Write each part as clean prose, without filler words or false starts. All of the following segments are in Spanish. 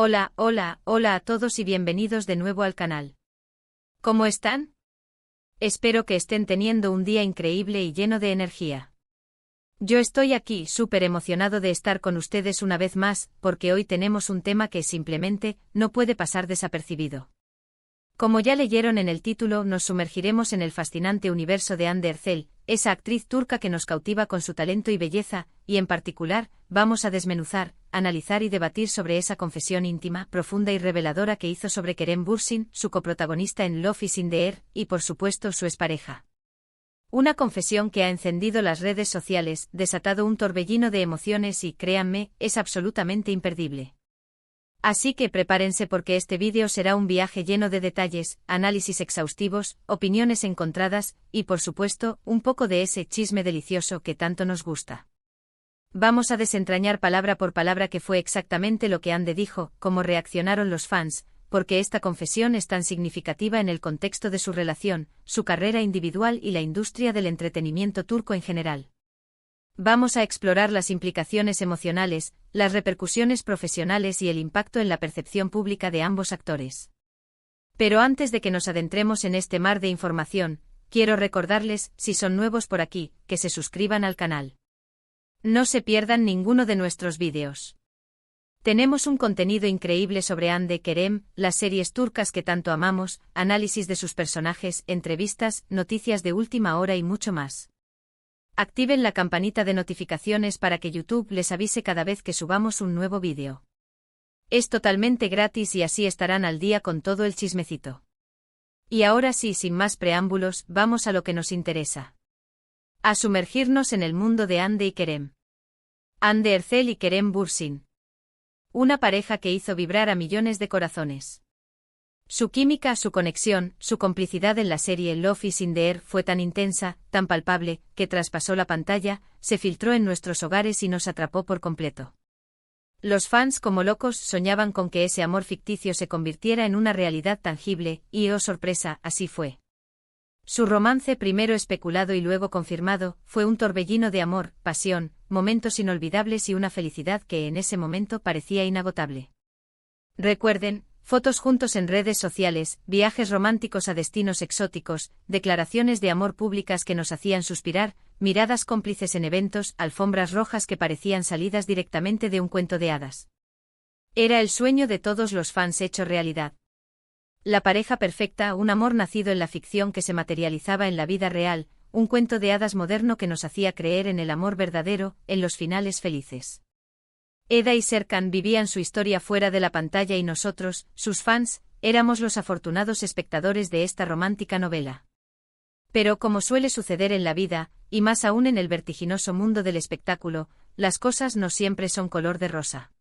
Hola, hola, hola a todos y bienvenidos de nuevo al canal. ¿Cómo están? Espero que estén teniendo un día increíble y lleno de energía. Yo estoy aquí súper emocionado de estar con ustedes una vez más, porque hoy tenemos un tema que simplemente no puede pasar desapercibido. Como ya leyeron en el título, nos sumergiremos en el fascinante universo de Hande Erçel, esa actriz turca que nos cautiva con su talento y belleza, y en particular, vamos a desmenuzar, analizar y debatir sobre esa confesión íntima, profunda y reveladora que hizo sobre Kerem Bürsin, su coprotagonista en Love is in the Air, y por supuesto su expareja. Una confesión que ha encendido las redes sociales, desatado un torbellino de emociones y, créanme, es absolutamente imperdible. Así que prepárense porque este vídeo será un viaje lleno de detalles, análisis exhaustivos, opiniones encontradas, y por supuesto, un poco de ese chisme delicioso que tanto nos gusta. Vamos a desentrañar palabra por palabra qué fue exactamente lo que Hande dijo, cómo reaccionaron los fans, porque esta confesión es tan significativa en el contexto de su relación, su carrera individual y la industria del entretenimiento turco en general. Vamos a explorar las implicaciones emocionales, las repercusiones profesionales y el impacto en la percepción pública de ambos actores. Pero antes de que nos adentremos en este mar de información, quiero recordarles, si son nuevos por aquí, que se suscriban al canal. No se pierdan ninguno de nuestros vídeos. Tenemos un contenido increíble sobre Hande Kerem, las series turcas que tanto amamos, análisis de sus personajes, entrevistas, noticias de última hora y mucho más. Activen la campanita de notificaciones para que YouTube les avise cada vez que subamos un nuevo vídeo. Es totalmente gratis y así estarán al día con todo el chismecito. Y ahora sí, sin más preámbulos, vamos a lo que nos interesa. A sumergirnos en el mundo de Hande y Kerem. Hande Erçel y Kerem Bürsin. Una pareja que hizo vibrar a millones de corazones. Su química, su conexión, su complicidad en la serie Love is in the Air fue tan intensa, tan palpable, que traspasó la pantalla, se filtró en nuestros hogares y nos atrapó por completo. Los fans como locos soñaban con que ese amor ficticio se convirtiera en una realidad tangible, y oh sorpresa, así fue. Su romance, primero especulado y luego confirmado, fue un torbellino de amor, pasión, momentos inolvidables y una felicidad que en ese momento parecía inagotable. Recuerden, fotos juntos en redes sociales, viajes románticos a destinos exóticos, declaraciones de amor públicas que nos hacían suspirar, miradas cómplices en eventos, alfombras rojas que parecían salidas directamente de un cuento de hadas. Era el sueño de todos los fans hecho realidad. La pareja perfecta, un amor nacido en la ficción que se materializaba en la vida real, un cuento de hadas moderno que nos hacía creer en el amor verdadero, en los finales felices. Eda y Serkan vivían su historia fuera de la pantalla y nosotros, sus fans, éramos los afortunados espectadores de esta romántica novela. Pero como suele suceder en la vida, y más aún en el vertiginoso mundo del espectáculo, las cosas no siempre son color de rosa.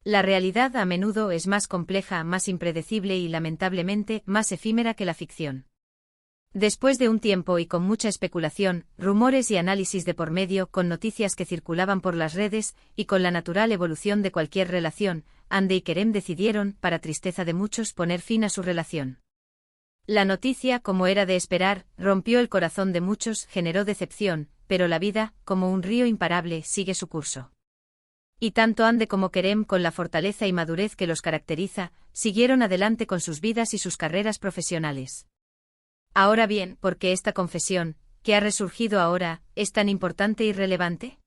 La realidad a menudo es más compleja, más impredecible y lamentablemente más efímera que la ficción. Después de un tiempo y con mucha especulación, rumores y análisis de por medio, con noticias que circulaban por las redes, y con la natural evolución de cualquier relación, Hande y Kerem decidieron, para tristeza de muchos, poner fin a su relación. La noticia, como era de esperar, rompió el corazón de muchos, generó decepción, pero la vida, como un río imparable, sigue su curso. Y tanto Hande como Kerem, con la fortaleza y madurez que los caracteriza, siguieron adelante con sus vidas y sus carreras profesionales. Ahora bien, ¿por qué esta confesión, que ha resurgido ahora, es tan importante y relevante?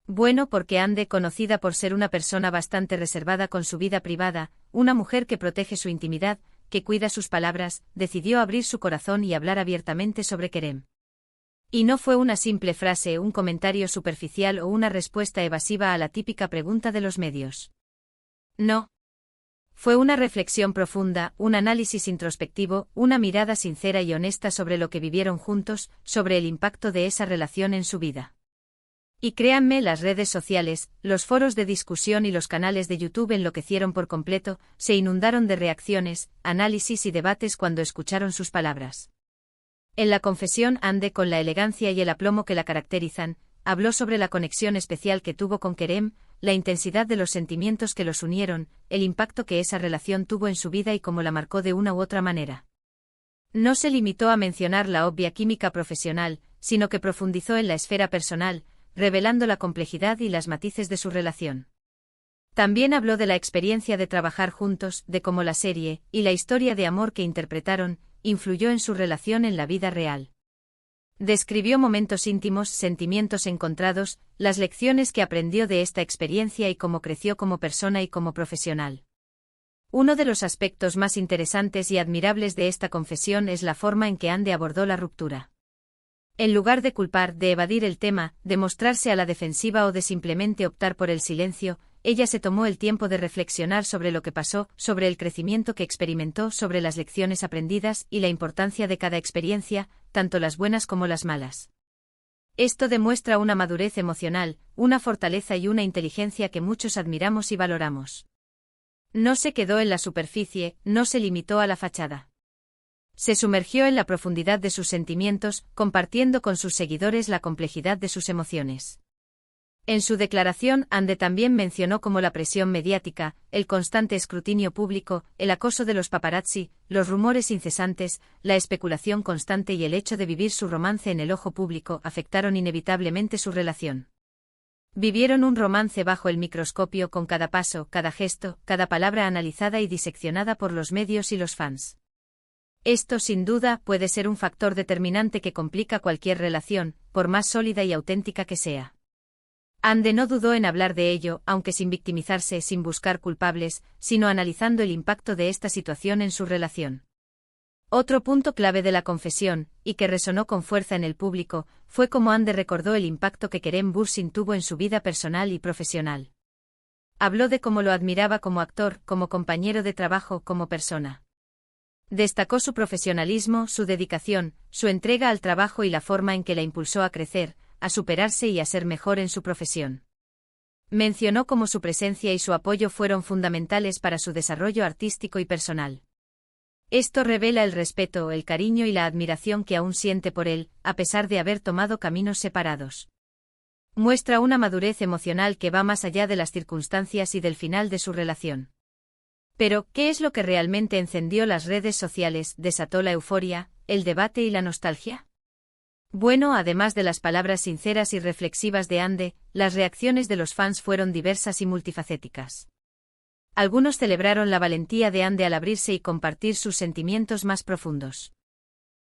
Bueno, porque Hande, conocida por ser una persona bastante reservada con su vida privada, una mujer que protege su intimidad, que cuida sus palabras, decidió abrir su corazón y hablar abiertamente sobre Kerem. Y no fue una simple frase, un comentario superficial o una respuesta evasiva a la típica pregunta de los medios. No. Fue una reflexión profunda, un análisis introspectivo, una mirada sincera y honesta sobre lo que vivieron juntos, sobre el impacto de esa relación en su vida. Y créanme, las redes sociales, los foros de discusión y los canales de YouTube enloquecieron por completo, se inundaron de reacciones, análisis y debates cuando escucharon sus palabras. En la confesión, Hande, con la elegancia y el aplomo que la caracterizan, habló sobre la conexión especial que tuvo con Kerem, la intensidad de los sentimientos que los unieron, el impacto que esa relación tuvo en su vida y cómo la marcó de una u otra manera. No se limitó a mencionar la obvia química profesional, sino que profundizó en la esfera personal, revelando la complejidad y las matices de su relación. También habló de la experiencia de trabajar juntos, de cómo la serie, y la historia de amor que interpretaron, influyó en su relación en la vida real. Describió momentos íntimos, sentimientos encontrados, las lecciones que aprendió de esta experiencia y cómo creció como persona y como profesional. Uno de los aspectos más interesantes y admirables de esta confesión es la forma en que Ande abordó la ruptura. En lugar de culpar, de evadir el tema, de mostrarse a la defensiva o de simplemente optar por el silencio, ella se tomó el tiempo de reflexionar sobre lo que pasó, sobre el crecimiento que experimentó, sobre las lecciones aprendidas y la importancia de cada experiencia, tanto las buenas como las malas. Esto demuestra una madurez emocional, una fortaleza y una inteligencia que muchos admiramos y valoramos. No se quedó en la superficie, no se limitó a la fachada. Se sumergió en la profundidad de sus sentimientos, compartiendo con sus seguidores la complejidad de sus emociones. En su declaración, Ande también mencionó cómo la presión mediática, el constante escrutinio público, el acoso de los paparazzi, los rumores incesantes, la especulación constante y el hecho de vivir su romance en el ojo público afectaron inevitablemente su relación. Vivieron un romance bajo el microscopio con cada paso, cada gesto, cada palabra analizada y diseccionada por los medios y los fans. Esto, sin duda, puede ser un factor determinante que complica cualquier relación, por más sólida y auténtica que sea. Ande no dudó en hablar de ello, aunque sin victimizarse, sin buscar culpables, sino analizando el impacto de esta situación en su relación. Otro punto clave de la confesión, y que resonó con fuerza en el público, fue cómo Ande recordó el impacto que Kerem Bürsin tuvo en su vida personal y profesional. Habló de cómo lo admiraba como actor, como compañero de trabajo, como persona. Destacó su profesionalismo, su dedicación, su entrega al trabajo y la forma en que la impulsó a crecer, a superarse y a ser mejor en su profesión. Mencionó cómo su presencia y su apoyo fueron fundamentales para su desarrollo artístico y personal. Esto revela el respeto, el cariño y la admiración que aún siente por él, a pesar de haber tomado caminos separados. Muestra una madurez emocional que va más allá de las circunstancias y del final de su relación. Pero, ¿qué es lo que realmente encendió las redes sociales, desató la euforia, el debate y la nostalgia? Bueno, además de las palabras sinceras y reflexivas de Ande, las reacciones de los fans fueron diversas y multifacéticas. Algunos celebraron la valentía de Ande al abrirse y compartir sus sentimientos más profundos.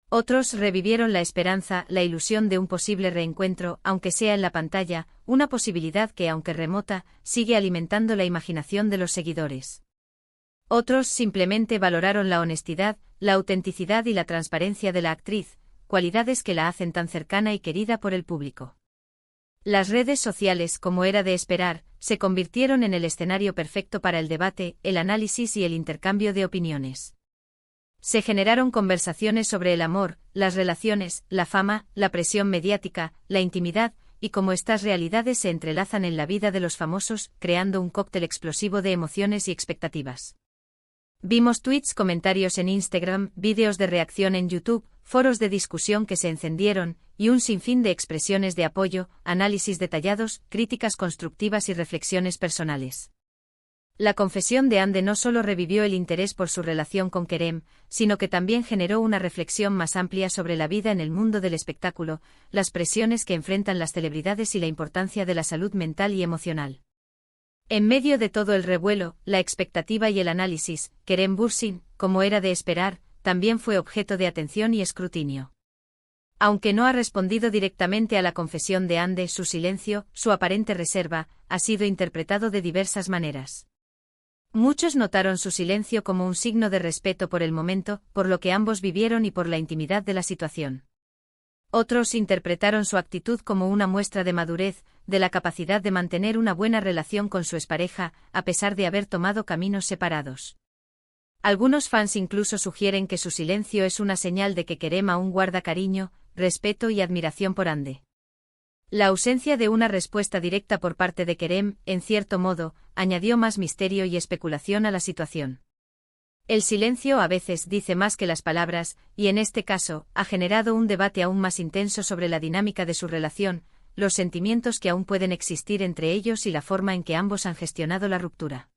Otros revivieron la esperanza, la ilusión de un posible reencuentro, aunque sea en la pantalla, una posibilidad que, aunque remota, sigue alimentando la imaginación de los seguidores. Otros simplemente valoraron la honestidad, la autenticidad y la transparencia de la actriz, cualidades que la hacen tan cercana y querida por el público. Las redes sociales, como era de esperar, se convirtieron en el escenario perfecto para el debate, el análisis y el intercambio de opiniones. Se generaron conversaciones sobre el amor, las relaciones, la fama, la presión mediática, la intimidad, y cómo estas realidades se entrelazan en la vida de los famosos, creando un cóctel explosivo de emociones y expectativas. Vimos tweets, comentarios en Instagram, vídeos de reacción en YouTube, foros de discusión que se encendieron, y un sinfín de expresiones de apoyo, análisis detallados, críticas constructivas y reflexiones personales. La confesión de Ande no solo revivió el interés por su relación con Kerem, sino que también generó una reflexión más amplia sobre la vida en el mundo del espectáculo, las presiones que enfrentan las celebridades y la importancia de la salud mental y emocional. En medio de todo el revuelo, la expectativa y el análisis, Kerem Bürsin, como era de esperar, también fue objeto de atención y escrutinio. Aunque no ha respondido directamente a la confesión de Ande, su silencio, su aparente reserva, ha sido interpretado de diversas maneras. Muchos notaron su silencio como un signo de respeto por el momento, por lo que ambos vivieron y por la intimidad de la situación. Otros interpretaron su actitud como una muestra de madurez, de la capacidad de mantener una buena relación con su expareja, a pesar de haber tomado caminos separados. Algunos fans incluso sugieren que su silencio es una señal de que Kerem aún guarda cariño, respeto y admiración por Ande. La ausencia de una respuesta directa por parte de Kerem, en cierto modo, añadió más misterio y especulación a la situación. El silencio a veces dice más que las palabras, y en este caso, ha generado un debate aún más intenso sobre la dinámica de su relación, los sentimientos que aún pueden existir entre ellos y la forma en que ambos han gestionado la ruptura.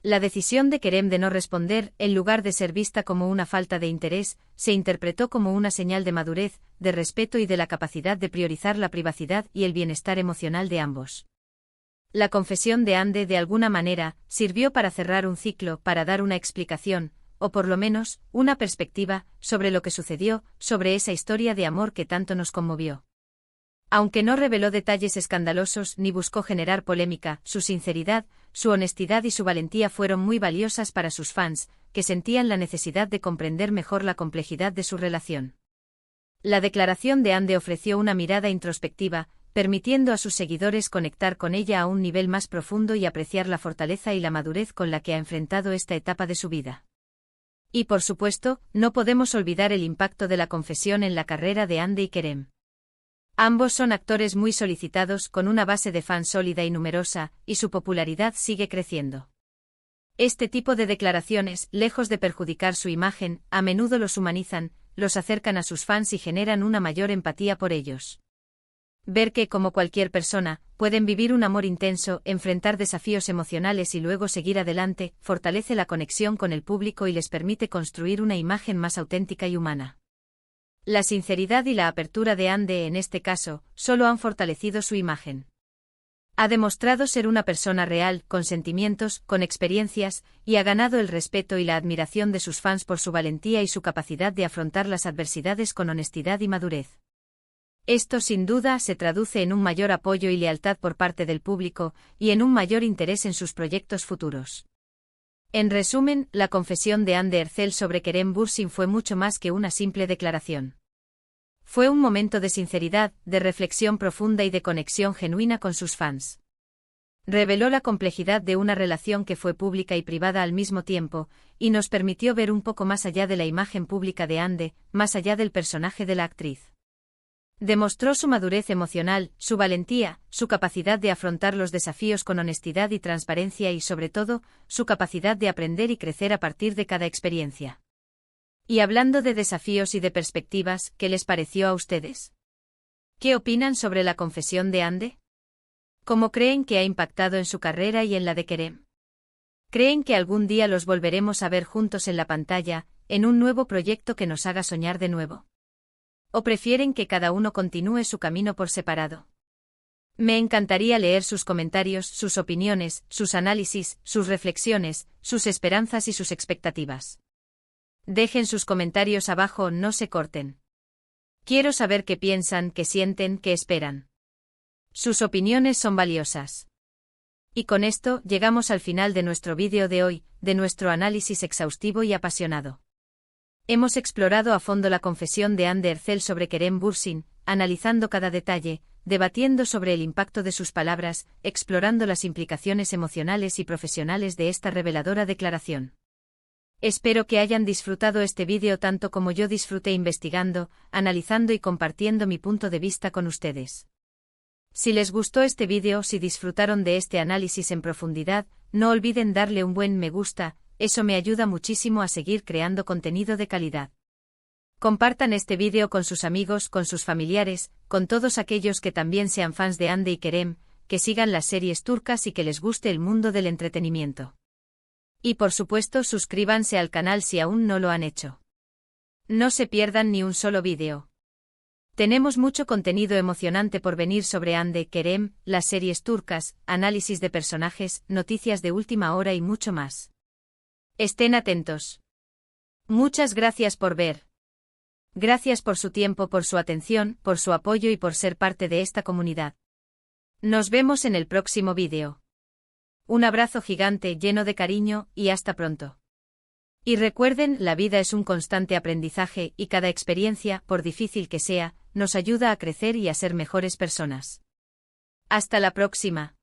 La decisión de Kerem de no responder, en lugar de ser vista como una falta de interés, se interpretó como una señal de madurez, de respeto y de la capacidad de priorizar la privacidad y el bienestar emocional de ambos. La confesión de Ande de alguna manera sirvió para cerrar un ciclo, para dar una explicación, o por lo menos, una perspectiva, sobre lo que sucedió, sobre esa historia de amor que tanto nos conmovió. Aunque no reveló detalles escandalosos ni buscó generar polémica, su sinceridad, su honestidad y su valentía fueron muy valiosas para sus fans, que sentían la necesidad de comprender mejor la complejidad de su relación. La declaración de Ande ofreció una mirada introspectiva, permitiendo a sus seguidores conectar con ella a un nivel más profundo y apreciar la fortaleza y la madurez con la que ha enfrentado esta etapa de su vida. Y por supuesto, no podemos olvidar el impacto de la confesión en la carrera de Ande y Kerem. Ambos son actores muy solicitados con una base de fans sólida y numerosa, y su popularidad sigue creciendo. Este tipo de declaraciones, lejos de perjudicar su imagen, a menudo los humanizan, los acercan a sus fans y generan una mayor empatía por ellos. Ver que, como cualquier persona, pueden vivir un amor intenso, enfrentar desafíos emocionales y luego seguir adelante, fortalece la conexión con el público y les permite construir una imagen más auténtica y humana. La sinceridad y la apertura de Ande en este caso, solo han fortalecido su imagen. Ha demostrado ser una persona real, con sentimientos, con experiencias, y ha ganado el respeto y la admiración de sus fans por su valentía y su capacidad de afrontar las adversidades con honestidad y madurez. Esto sin duda se traduce en un mayor apoyo y lealtad por parte del público, y en un mayor interés en sus proyectos futuros. En resumen, la confesión de Ande Erçel sobre Kerem Bürsin fue mucho más que una simple declaración. Fue un momento de sinceridad, de reflexión profunda y de conexión genuina con sus fans. Reveló la complejidad de una relación que fue pública y privada al mismo tiempo, y nos permitió ver un poco más allá de la imagen pública de Ande, más allá del personaje de la actriz. Demostró su madurez emocional, su valentía, su capacidad de afrontar los desafíos con honestidad y transparencia y, sobre todo, su capacidad de aprender y crecer a partir de cada experiencia. Y hablando de desafíos y de perspectivas, ¿qué les pareció a ustedes? ¿Qué opinan sobre la confesión de Ande? ¿Cómo creen que ha impactado en su carrera y en la de Kerem? ¿Creen que algún día los volveremos a ver juntos en la pantalla, en un nuevo proyecto que nos haga soñar de nuevo? ¿O prefieren que cada uno continúe su camino por separado? Me encantaría leer sus comentarios, sus opiniones, sus análisis, sus reflexiones, sus esperanzas y sus expectativas. Dejen sus comentarios abajo, no se corten. Quiero saber qué piensan, qué sienten, qué esperan. Sus opiniones son valiosas. Y con esto llegamos al final de nuestro vídeo de hoy, de nuestro análisis exhaustivo y apasionado. Hemos explorado a fondo la confesión de Ande Erçel sobre Kerem Bürsin, analizando cada detalle, debatiendo sobre el impacto de sus palabras, explorando las implicaciones emocionales y profesionales de esta reveladora declaración. Espero que hayan disfrutado este vídeo tanto como yo disfruté investigando, analizando y compartiendo mi punto de vista con ustedes. Si les gustó este vídeo, si disfrutaron de este análisis en profundidad, no olviden darle un buen me gusta, eso me ayuda muchísimo a seguir creando contenido de calidad. Compartan este vídeo con sus amigos, con sus familiares, con todos aquellos que también sean fans de Ande y Kerem, que sigan las series turcas y que les guste el mundo del entretenimiento. Y por supuesto suscríbanse al canal si aún no lo han hecho. No se pierdan ni un solo vídeo. Tenemos mucho contenido emocionante por venir sobre Ande, Kerem, las series turcas, análisis de personajes, noticias de última hora y mucho más. Estén atentos. Muchas gracias por ver. Gracias por su tiempo, por su atención, por su apoyo y por ser parte de esta comunidad. Nos vemos en el próximo vídeo. Un abrazo gigante lleno de cariño y hasta pronto. Y recuerden, la vida es un constante aprendizaje y cada experiencia, por difícil que sea, nos ayuda a crecer y a ser mejores personas. Hasta la próxima.